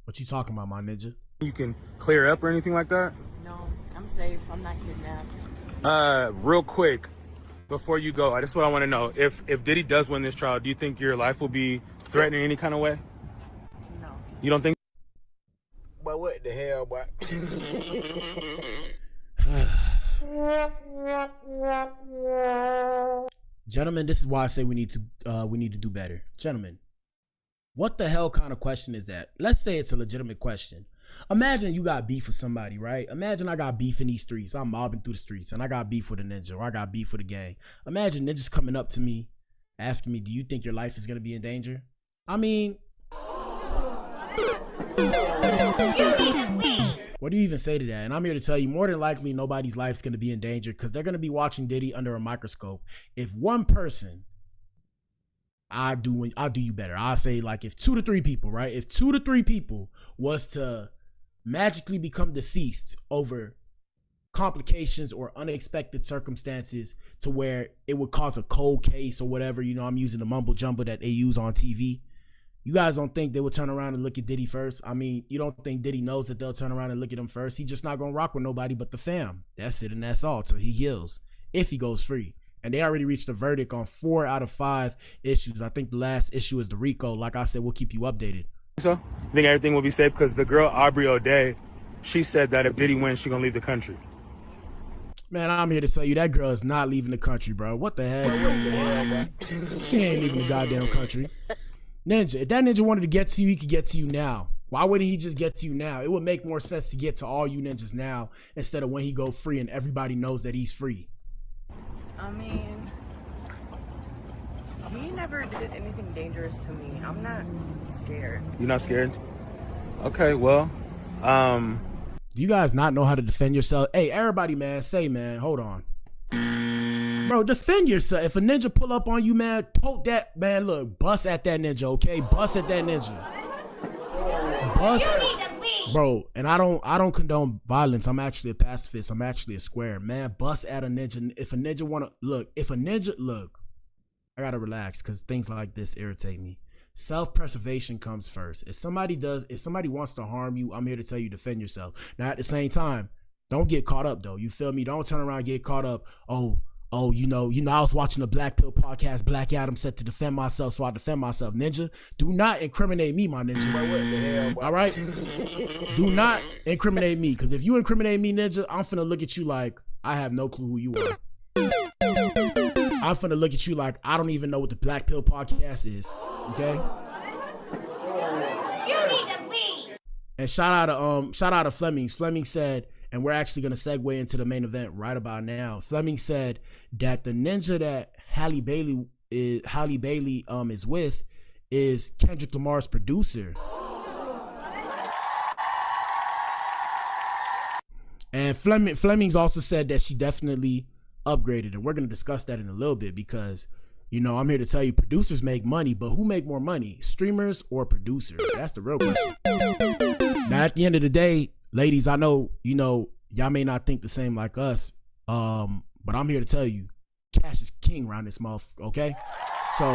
What you talking about, my ninja? You can clear up or anything like that? No, I'm safe. I'm not kidnapped. Real quick, before you go, that's what I want to know. If Diddy does win this trial, do you think your life will be threatened in any kind of way? No. You don't think? But what the hell, boy? Gentlemen, this is why I say we need to do better. Gentlemen, what the hell kind of question is that? Let's say it's a legitimate question. Imagine you got beef with somebody, right? Imagine I got beef in these streets. I'm mobbing through the streets and I got beef with a ninja or I got beef with a gang. Imagine ninjas coming up to me, asking me, "Do you think your life is going to be in danger?" I mean, what do you even say to that? And I'm here to tell you, more than likely, nobody's life's going to be in danger because they're going to be watching Diddy under a microscope. If one person, I'll do you better. I'll say like if 2 to 3 people, right? If 2 to 3 people was to magically become deceased over complications or unexpected circumstances to where it would cause a cold case or whatever, you know, I'm using the mumble jumble that they use on TV. You guys don't think they would turn around and look at Diddy first? I mean, you don't think Diddy knows that they'll turn around and look at him first? He's just not going to rock with nobody but the fam. That's it, and that's all till he heals, if he goes free. And they already reached a verdict on 4 out of 5 issues. I think the last issue is the RICO. Like I said, we'll keep you updated. So, you think everything will be safe? Because the girl, Aubrey O'Day, she said that if Diddy wins, she's going to leave the country. Man, I'm here to tell you that girl is not leaving the country, bro. What the heck? She ain't leaving the goddamn country. Ninja, if that ninja wanted to get to you, he could get to you now. Why wouldn't he just get to you now? It would make more sense to get to all you ninjas now instead of when he go free and everybody knows that he's free. I mean, he never did anything dangerous to me. I'm not scared. You're not scared? Okay, well, do you guys not know how to defend yourself? Hey, everybody, man, say, man, hold on. Bro, defend yourself. If a ninja pull up on you, man, poke that, man, look, bust at that ninja, okay? Bust at that ninja. Bust. Bro, and I don't condone violence. I'm actually a pacifist. I'm actually a square. Man, bust at a ninja. If a ninja wanna, look, I gotta relax because things like this irritate me. Self-preservation comes first. If somebody wants to harm you, I'm here to tell you, defend yourself. Now, at the same time, don't get caught up, though. You feel me? Don't turn around and get caught up. Oh, you know, I was watching the Blac Pill Podcast. Black Adam said to defend myself, so I defend myself. Ninja, do not incriminate me, my ninja. What the hell? All right? Do not incriminate me, because if you incriminate me, ninja, I'm finna look at you like I have no clue who you are. I'm finna look at you like I don't even know what the Blac Pill Podcast is. Okay? You need to leave. And shout out to Fleming. Fleming said, and we're actually gonna segue into the main event right about now. Fleming said that the ninja that Halle Bailey is with is Kendrick Lamar's producer. And Fleming's also said that she definitely upgraded, and we're gonna discuss that in a little bit because You know, I'm here to tell you producers make money, but who make more money, streamers or producers? That's the real question. Now, at the end of the day, ladies, I know, you know, y'all may not think the same like us, but I'm here to tell you, cash is king around this motherfucker, okay? So,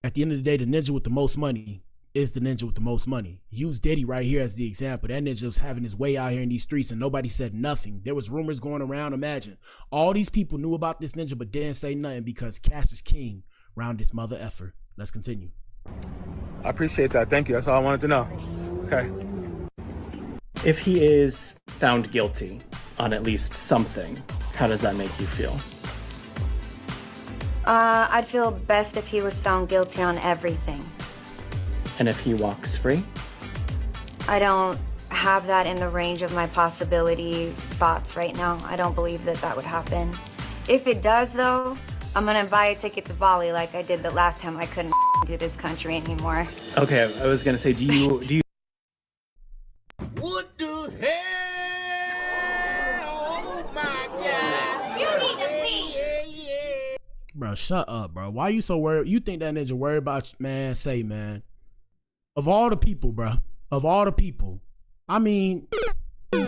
at the end of the day, the ninja with the most money is the ninja with the most money. Use Diddy right here as the example. That ninja was having his way out here in these streets and nobody said nothing. There was rumors going around. Imagine all these people knew about this ninja but didn't say nothing because cash is king around this mother effer. Let's continue. I appreciate that. Thank you. That's all I wanted to know. Okay. If he is found guilty on at least something, how does that make you feel? I'd feel best if he was found guilty on everything. And if he walks free? I don't have that in the range of my possibility thoughts right now. I don't believe that that would happen. If it does, though, I'm gonna buy a ticket to Bali like I did the last time I couldn't do this country anymore. Okay, I was gonna say, do you? What the hell? Oh my God! You need to leave. Bro, shut up, bro. Why you so worried? You think that ninja worried about you? Man, say, man. Of all the people, bro. Of all the people. I mean... Do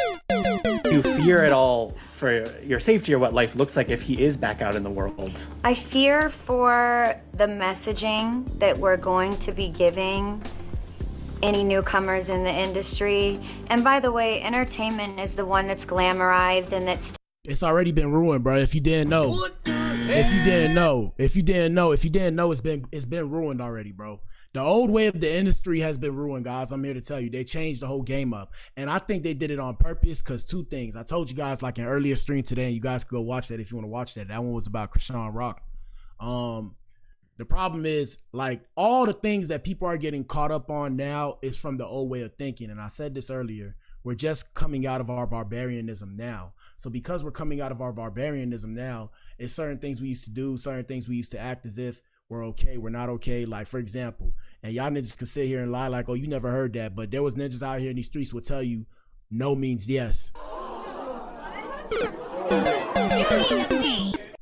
you fear at all for your safety or what life looks like if he is back out in the world? I fear for the messaging that we're going to be giving any newcomers in the industry. And by the way, entertainment is the one that's glamorized and that's... It's already been ruined, bro. If you didn't know. If you didn't know, it's been ruined already, bro. The old way of the industry has been ruined, guys. I'm here to tell you. They changed the whole game up. And I think they did it on purpose because two things. I told you guys like an earlier stream today, and you guys can go watch that if you want to watch that. That one was about Krishan Rock. The problem is, like, all the things that people are getting caught up on now is from the old way of thinking. And I said this earlier. We're just coming out of our barbarianism now. So because we're coming out of our barbarianism now, it's certain things we used to do, certain things we used to act as if we're okay, we're not okay. Like, for example, and y'all ninjas could sit here and lie like, oh, you never heard that. But there was ninjas out here in these streets will tell you no means yes.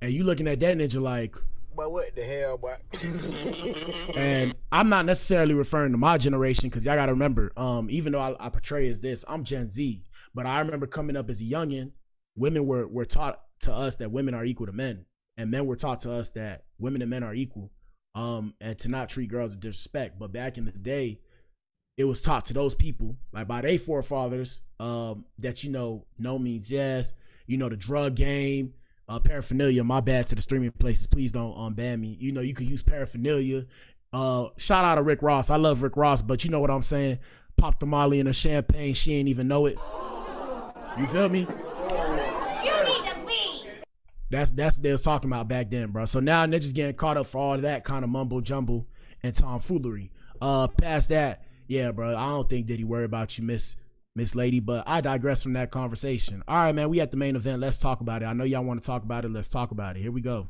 And you looking at that ninja like, But what the hell, boy? and I'm not necessarily referring to my generation because y'all got to remember, even though I portray as this, I'm Gen Z. But I remember coming up as a youngin', women were taught to us that women are equal to men. And men were taught to us that women and men are equal, and to not treat girls with disrespect. But back in the day, it was taught to those people, like by their forefathers, that, you know, no means yes, you know, the drug game, paraphernalia. My bad to the streaming places. Please don't ban me. You know, you could use paraphernalia. Shout out to Rick Ross. I love Rick Ross, but you know what I'm saying? Pop the Molly in a champagne. She ain't even know it. You feel me? That's what they was talking about back then, bro. So now niggas getting caught up for all that kind of mumbo jumbo and tomfoolery. Past that, yeah, bro. I don't think Diddy worry about you, Miss Lady, but I digress from that conversation. All right, man. We at the main event. Let's talk about it. I know y'all want to talk about it. Let's talk about it. Here we go.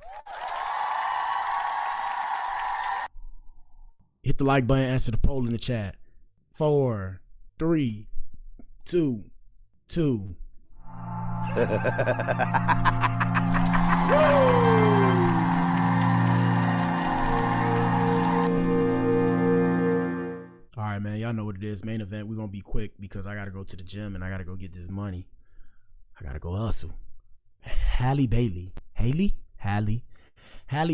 Hit the like button. Answer the poll in the chat. 4, 3, 2, 2. All right, man. Y'all know what it is. Main event. We're gonna be quick because I gotta go to the gym and I gotta go get this money. I gotta go hustle. Halle Bailey. Halle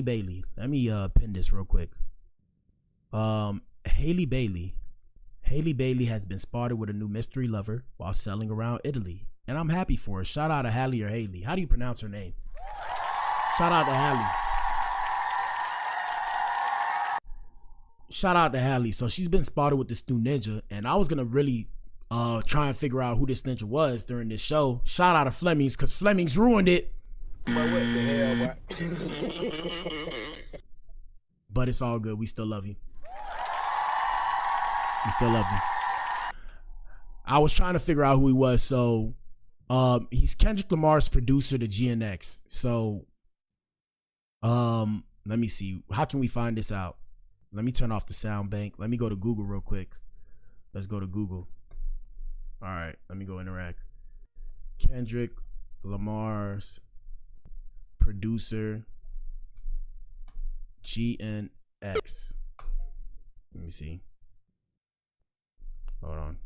Bailey. Let me pin this real quick. Halle Bailey has been spotted with a new mystery lover while sailing around Italy. And I'm happy for her. Shout out to Halle or Haley. How do you pronounce her name? Shout out to Halle. Shout out to Halle. So she's been spotted with this new ninja. And I was going to really try and figure out who this ninja was during this show. Shout out to Flemings because Flemings ruined it. But what the hell, boy? But it's all good. We still love you. We still love you. I was trying to figure out who he was. So he's Kendrick Lamar's producer to GNX. So let me see. How can we find this out? Let me turn off the sound bank. Let me go to Google real quick. Let's go to Google. All right, let me go interact. Kendrick Lamar's producer GNX. Let me see. Hold on.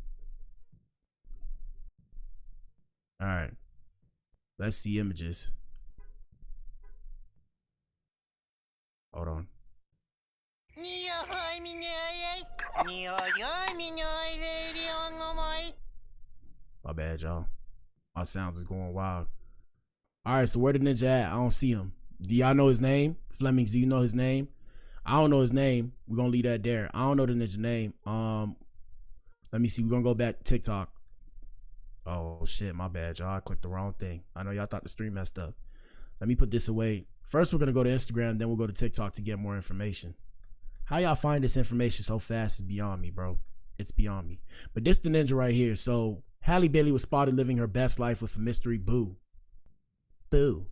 All right. Let's see images. Hold on. My bad, y'all. My sounds is going wild. All right, so where the ninja at? I don't see him. Do y'all know his name? Flemings, do you know his name? I don't know his name. We're gonna leave that there. I don't know the ninja name. Let me see. We're gonna go back to TikTok. Oh shit, my bad, y'all. I clicked the wrong thing. I know y'all thought the stream messed up. Let me put this away. First, we're gonna go to Instagram, then we'll go to TikTok to get more information. How y'all find this information so fast is beyond me, bro. It's beyond me. But this the ninja right here. So Halle Bailey was spotted living her best life with a mystery boo. Boo.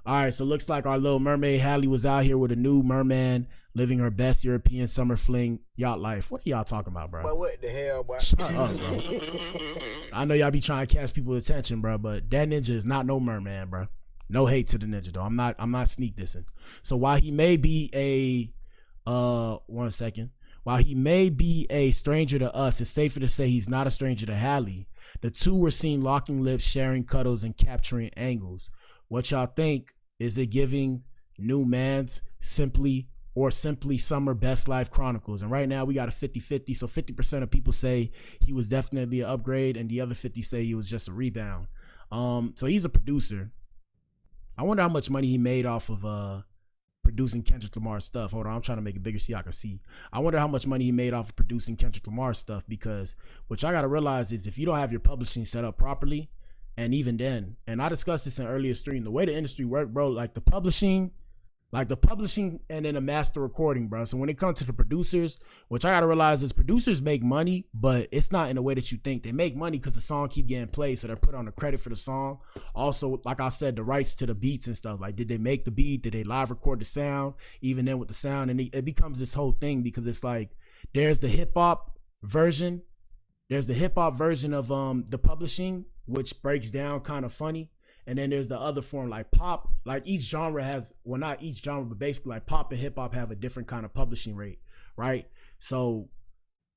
All right, so looks like our little mermaid Halle was out here with a new merman living her best European summer fling yacht life. What are y'all talking about, bro? But what the hell, boy? Shut up, bro. I know y'all be trying to catch people's attention, bro, but that ninja is not no merman, bro. No hate to the ninja though. I'm not sneak dissing. So while he may be a while he may be a stranger to us, it's safer to say he's not a stranger to Halle. The two were seen locking lips, sharing cuddles, and capturing angles. What y'all think? Is it giving new man's simply summer best life chronicles? And right now we got a 50-50. So 50% of people say he was definitely an upgrade, and the other 50 say he was just a rebound. So he's a producer. I wonder how much money he made off of producing Kendrick Lamar stuff. Hold on, I'm trying to make it bigger so I can see. I wonder how much money he made off of producing Kendrick Lamar stuff, because what y'all gotta realize is if you don't have your publishing set up properly, and even then, and I discussed this in an earlier stream, the way the industry work, bro, like the publishing and then the master recording, bro. So when it comes to the producers, what I gotta realize is producers make money, but it's not in the way that you think. They make money because the song keep getting played, so they're put on the credit for the song. Also, like I said, the rights to the beats and stuff. Like, did they make the beat? Did they live record the sound? Even then with the sound, and it becomes this whole thing because it's like there's the hip hop version. There's the hip hop version of the publishing, which breaks down kind of funny. And then there's the other form, like pop. Like each genre has, well, not each genre, but basically like pop and hip hop have a different kind of publishing rate, right? So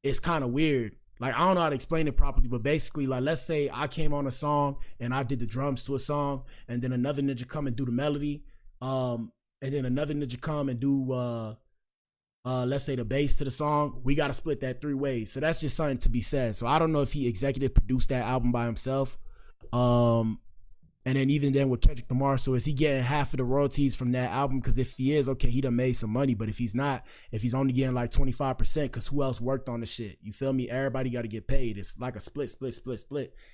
it's kind of weird. Like, I don't know how to explain it properly, but basically, like, let's say I came on a song and I did the drums to a song, and then another ninja come and do the melody, and then another ninja come and do let's say the bass to the song. We got to split that 3 ways. So that's just something to be said. So I don't know if he executive produced that album by himself. And then even then with Kendrick Lamar, so is he getting half of the royalties from that album? Because if he is, okay, he done made some money. But if he's not, if he's only getting like 25%, because who else worked on the shit? You feel me? Everybody got to get paid. It's like a split.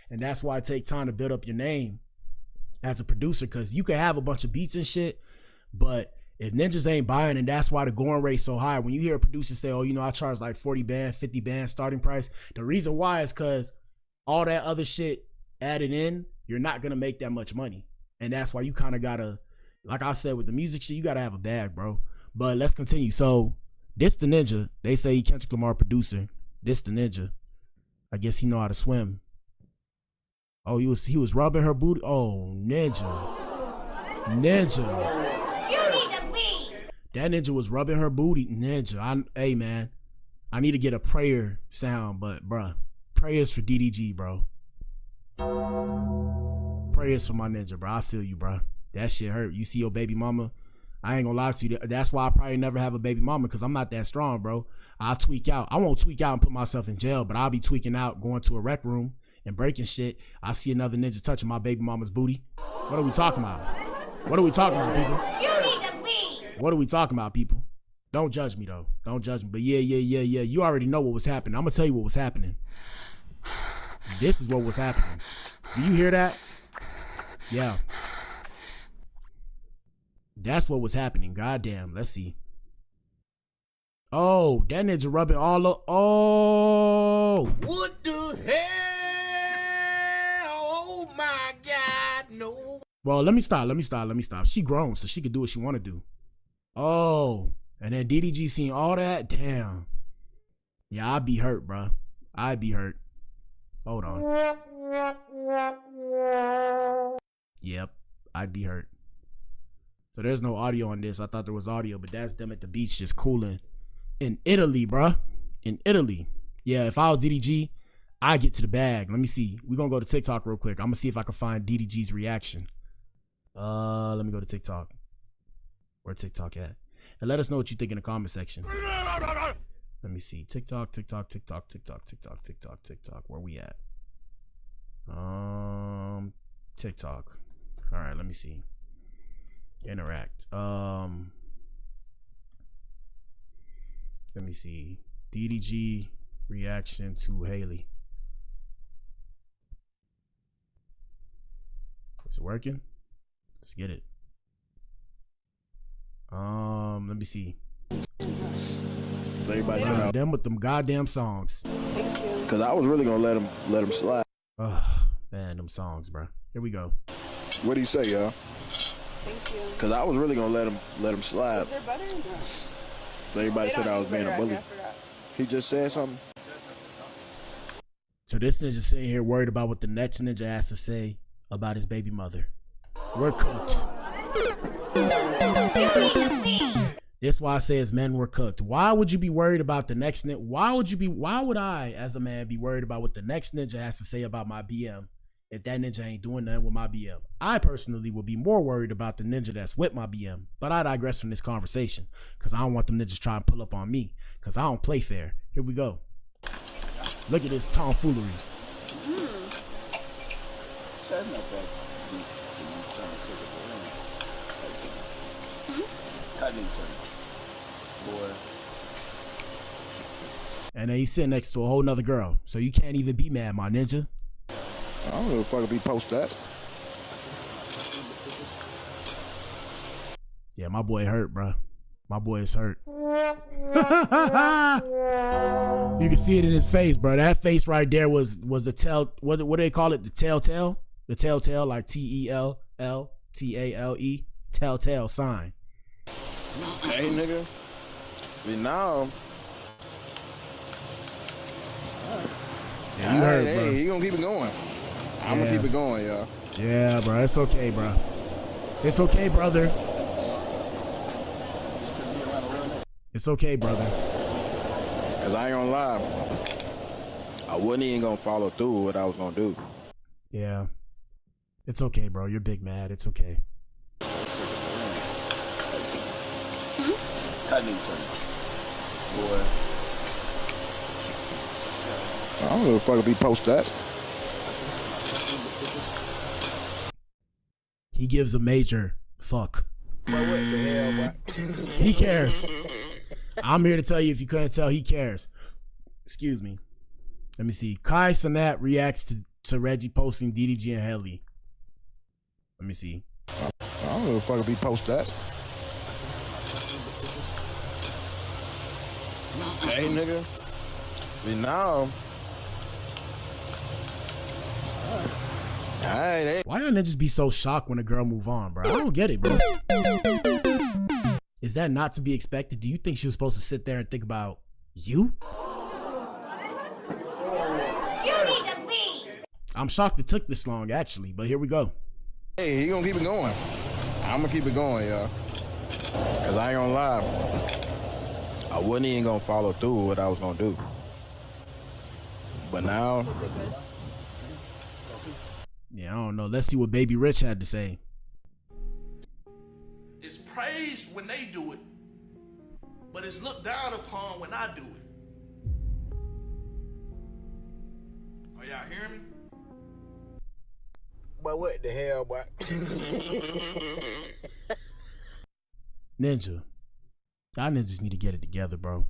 And that's why it takes time to build up your name as a producer, because you can have a bunch of beats and shit, but if ninjas ain't buying, and that's why the going rate's so high. When you hear a producer say, oh, you know, I charge like 40 band, 50 band starting price, the reason why is because all that other shit added in, you're not gonna make that much money. And that's why you kind of gotta, like I said with the music shit, you gotta have a bag, bro. But let's continue. So this the ninja. They say he Kendrick Lamar producer. This the ninja. I guess he know how to swim. Oh, he was rubbing her booty. Oh, ninja. That ninja was rubbing her booty. Ninja. Hey man, I need to get a prayer sound, but bruh, prayers for DDG, bro. Prayers for my ninja, bro. I feel you, bro. That shit hurt. You see your baby mama, I ain't gonna lie to you. That's why I probably never have a baby mama, because I'm not that strong, bro. I'll tweak out. I won't tweak out and put myself in jail, but I'll be tweaking out, going to a rec room and breaking shit. I see another ninja touching my baby mama's booty. What are we talking about? What are we talking about, people? What are we talking about, people? Don't judge me, though. Don't judge me. But yeah. You already know what was happening. I'm gonna tell you what was happening. This is what was happening. Do you hear that? Yeah. That's what was happening. Goddamn. Let's see. Oh, that ninja rubbing all up. Oh. What the hell? Oh my God, no. Well, let me stop. She grown, so she could do what she want to do. Oh. And then DDG seen all that? Damn. Yeah, I'd be hurt, bro. I'd be hurt. Hold on. Yep, I'd be hurt. So there's no audio on this. I thought there was audio, but that's them at the beach just cooling. In Italy, bruh. In Italy. Yeah, if I was DDG, I get to the bag. Let me see. We're going to go to TikTok real quick. I'm going to see if I can find DDG's reaction. Let me go to TikTok. Where TikTok at? And let us know what you think in the comment section. Let me see. TikTok. Where we at? TikTok. All right, let me see. Interact. Let me see. DDG reaction to Haley. Is it working? Let's get it. Let me see. Everybody them with them goddamn songs. Because I was really gonna let him slide. Man, them songs, bro. Here we go. What do you say, y'all? Thank you. Because I was really gonna let him slide. They're better than that. Everybody They said don't I was use being better a bully. after that. He just said something. So this ninja sitting here worried about what the next ninja has to say about his baby mother. We're cooked. That's why I say as men we're cooked. Why would you be worried about the next ninja? Why would I as a man be worried about what the next ninja has to say about my BM if that ninja ain't doing nothing with my BM? I personally would be more worried about the ninja that's with my BM, but I digress from this conversation because I don't want them ninjas trying to pull up on me because I don't play fair. Here we go. Look at this tomfoolery. And then he's sitting next to a whole nother girl, so you can't even be mad, my ninja. I don't know if I could be post that. Yeah, my boy hurt, bro. My boy is hurt. You can see it in his face, bro. That face right there was the tell. What do they call it? The telltale. The telltale, like TELLTALE, telltale sign. Hey, nigga. But now. Yeah, you hurt, bro. Hey, he gonna keep it going. I'm gonna keep it going, y'all. Yeah, bro. It's okay, bro. It's okay, brother. It's okay, brother. Cause I ain't gonna lie, I wasn't even gonna follow through with what I was gonna do. Yeah. It's okay, bro. You're big mad. It's okay. I don't know if I could be post that. He gives a major fuck. What the hell, boy? He cares. I'm here to tell you, if you couldn't tell, he cares. Excuse me. Let me see. Kai Sanat reacts to Reggie posting DDG and Haley. Let me see. I don't know if I could be post that. Hey, nigga. But now. Alright, Why y'all niggas be so shocked when a girl move on, bro? I don't get it, bro. Is that not to be expected? Do you think she was supposed to sit there and think about you? You need to leave. I'm shocked it took this long, actually, but here we go. Hey, he gonna keep it going. I'm gonna keep it going, y'all. Cause I ain't gonna lie, I wasn't even gonna follow through with what I was gonna do. But now, yeah, I don't know. Let's see what Baby Rich had to say. It's praised when they do it, but it's looked down upon when I do it. Are y'all hearing me? but what the hell, boy? Ninja. Y'all ninjas need to get it together, bro.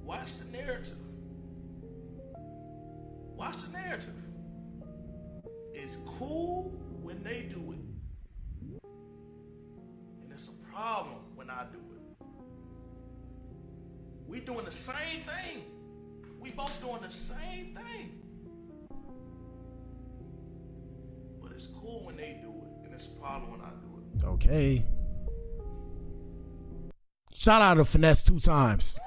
Watch the narrative. Watch the narrative. It's cool when they do it. And it's a problem when I do it. We doing the same thing. We both doing the same thing. But it's cool when they do it. And it's a problem when I do it. Okay. Shout out to Finesse 2 times.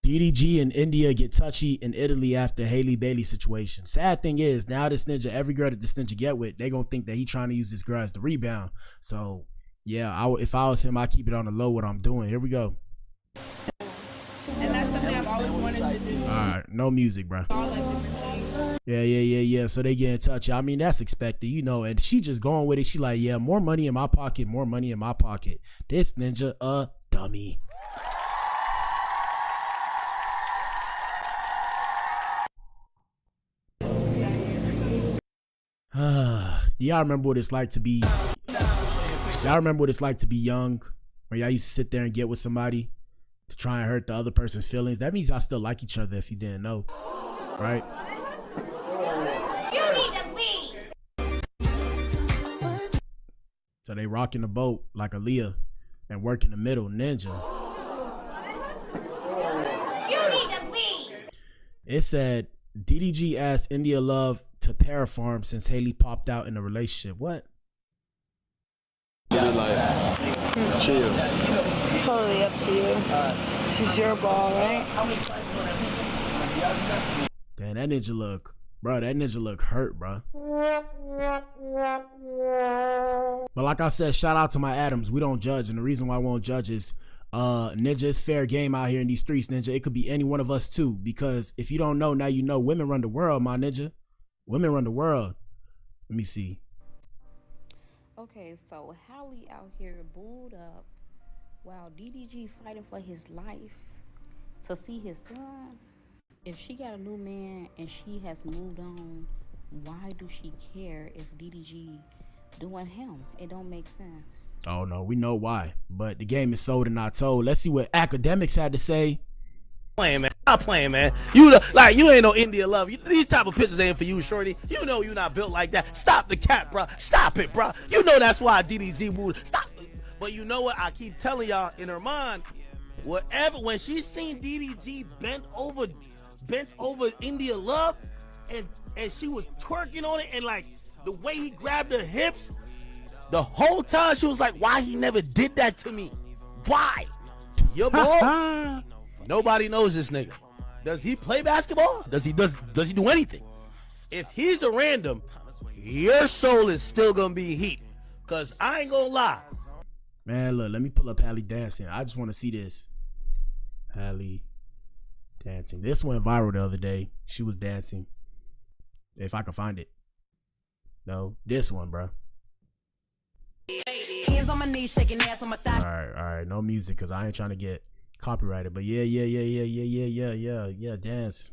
DDG and India get touchy in Italy after Halle Bailey situation. Sad thing is, now this ninja, every girl that this ninja get with, they gonna think that he trying to use this girl as the rebound. So yeah, if I was him, I'd keep it on the low what I'm doing. Here we go. And that's something I've always wanted to do. All right, no music, bro. Yeah. So they get touchy. I mean, that's expected, you know. And she just going with it. She like, yeah, more money in my pocket, more money in my pocket. This ninja a dummy. Y'all remember what it's like to be? Y'all remember what it's like to be young, when y'all used to sit there and get with somebody to try and hurt the other person's feelings? That means y'all still like each other if you didn't know, right? You need to leave. So they rocking the boat like Aaliyah and work in the middle, ninja. You need to leave. It said DDG asked India Love to paraform since Halle popped out in a relationship. What? Yeah, like, chill. Totally up to you. She's your ball, right? Damn, that ninja look, bro. That ninja look hurt, bro. But like I said, shout out to my Adams. We don't judge, and the reason why we won't judge is, ninja, is fair game out here in these streets, ninja. It could be any one of us too, because if you don't know, now you know. Women run the world, my ninja. Women run the world. Let me see. Okay, so Halle out here booed up while DDG fighting for his life to see his son. If she got a new man and she has moved on, why do she care if DDG doing him? It don't make sense. Oh no, we know why, but the game is sold and not told. Let's see what academics had to say. Playing, man. Stop playing, man. You ain't no India Love. These type of pictures ain't for you, shorty. You know you not built like that. Stop the cap, bro. Stop it, bro. You know that's why DDG moved. Stop. But you know what? I keep telling y'all, in her mind, whatever, when she seen DDG bent over India Love, and she was twerking on it, and like the way he grabbed her hips, the whole time she was like, why he never did that to me? Why? Your boy? Nobody knows this nigga. Does he play basketball? Does he do anything? If he's a random, your soul is still gonna be heat. Cause I ain't gonna lie. Man, look, let me pull up Halle dancing. I just want to see this. Halle dancing. This went viral the other day. She was dancing. If I can find it. No, this one, bro. Hands on my knees, shaking ass on my thigh. All right, no music, cause I ain't trying to get copyrighted. But yeah, dance.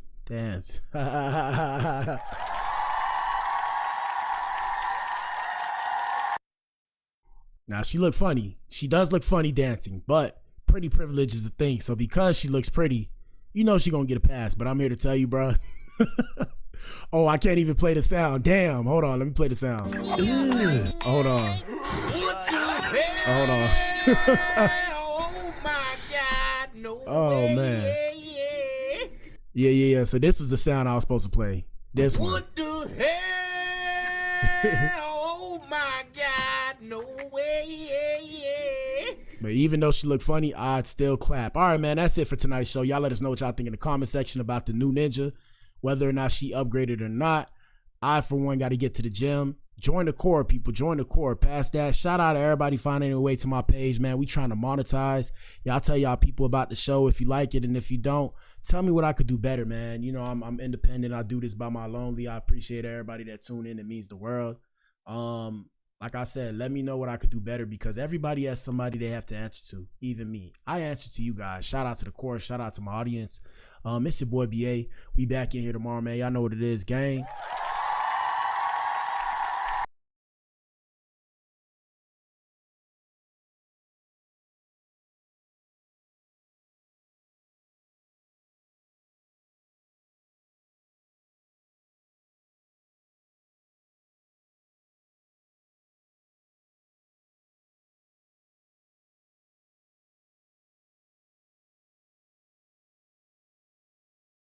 Now she looked funny. She does look funny dancing, but pretty privilege is a thing. So because she looks pretty, you know she gonna get a pass. But I'm here to tell you, bro. Oh, I can't even play the sound. Damn. Hold on. Let me play the sound. Hold on. Hold on. Oh my God. No. Oh man. Yeah. So this was the sound I was supposed to play. This one. What the hell? Oh my God. No way. But even though she looked funny, I'd still clap. All right, man. That's it for tonight's show. Y'all let us know what y'all think in the comment section about the new ninja. Whether or not she upgraded or not. I, for one, got to get to the gym. Join the core, people. Join the core. Past that, shout out to everybody finding their way to my page, man. We trying to monetize. Y'all tell y'all people about the show if you like it, and if you don't, tell me what I could do better, man. You know, I'm independent. I do this by my lonely. I appreciate everybody that tune in. It means the world. Like I said, let me know what I could do better, because everybody has somebody they have to answer to, even me. I answer to you guys. Shout out to the core. Shout out to my audience. It's your boy BA. We back in here tomorrow, man. Y'all know what it is, gang.